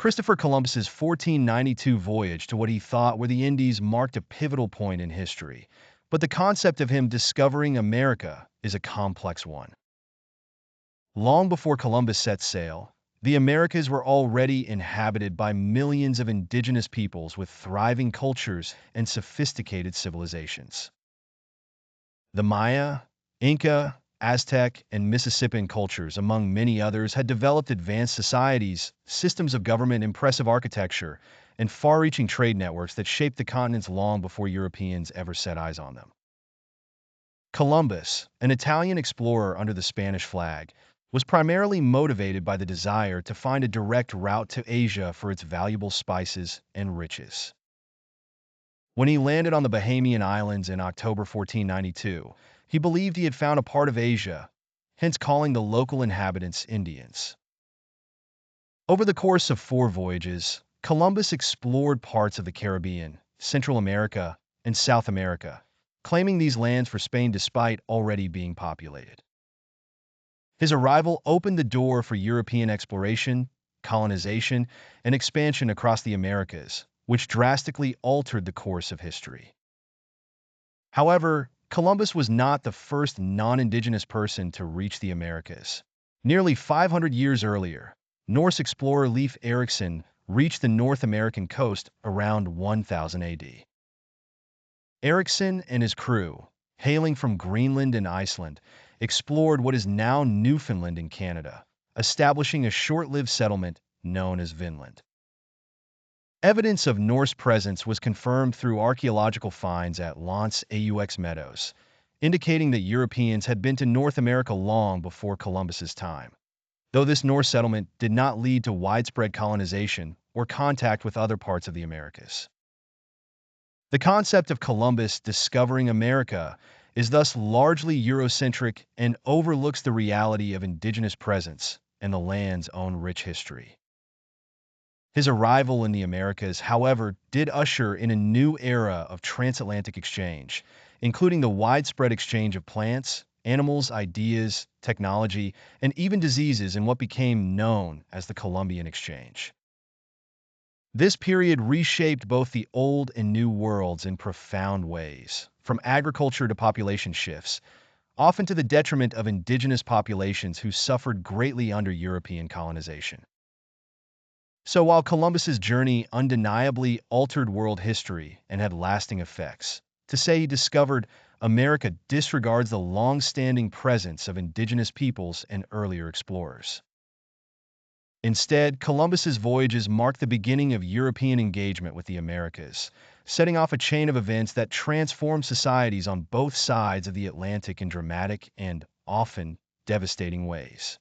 Christopher Columbus's 1492 voyage to what he thought were the Indies marked a pivotal point in history, but the concept of him discovering America is a complex one. Long before Columbus set sail, the Americas were already inhabited by millions of indigenous peoples with thriving cultures and sophisticated civilizations. The Maya, Inca, Aztec, and Mississippian cultures, among many others, had developed advanced societies, systems of government, impressive architecture, and far-reaching trade networks that shaped the continents long before Europeans ever set eyes on them. Columbus, an Italian explorer under the Spanish flag, was primarily motivated by the desire to find a direct route to Asia for its valuable spices and riches. When he landed on the Bahamian Islands in October 1492, he believed he had found a part of Asia, hence calling the local inhabitants Indians. Over the course of 4 voyages, Columbus explored parts of the Caribbean, Central America, and South America, claiming these lands for Spain despite already being populated. His arrival opened the door for European exploration, colonization, and expansion across the Americas, which drastically altered the course of history. However, Columbus was not the first non-indigenous person to reach the Americas. Nearly 500 years earlier, Norse explorer Leif Erikson reached the North American coast around 1000 AD. Erikson and his crew, hailing from Greenland and Iceland, explored what is now Newfoundland in Canada, establishing a short-lived settlement known as Vinland. Evidence of Norse presence was confirmed through archaeological finds at L'Anse aux Meadows, indicating that Europeans had been to North America long before Columbus's time, though this Norse settlement did not lead to widespread colonization or contact with other parts of the Americas. The concept of Columbus discovering America is thus largely Eurocentric and overlooks the reality of indigenous presence and the land's own rich history. His arrival in the Americas, however, did usher in a new era of transatlantic exchange, including the widespread exchange of plants, animals, ideas, technology, and even diseases in what became known as the Columbian Exchange. This period reshaped both the Old and New Worlds in profound ways, from agriculture to population shifts, often to the detriment of indigenous populations who suffered greatly under European colonization. So while Columbus's journey undeniably altered world history and had lasting effects, to say he discovered America disregards the long-standing presence of indigenous peoples and earlier explorers. Instead, Columbus's voyages marked the beginning of European engagement with the Americas, setting off a chain of events that transformed societies on both sides of the Atlantic in dramatic and often devastating ways.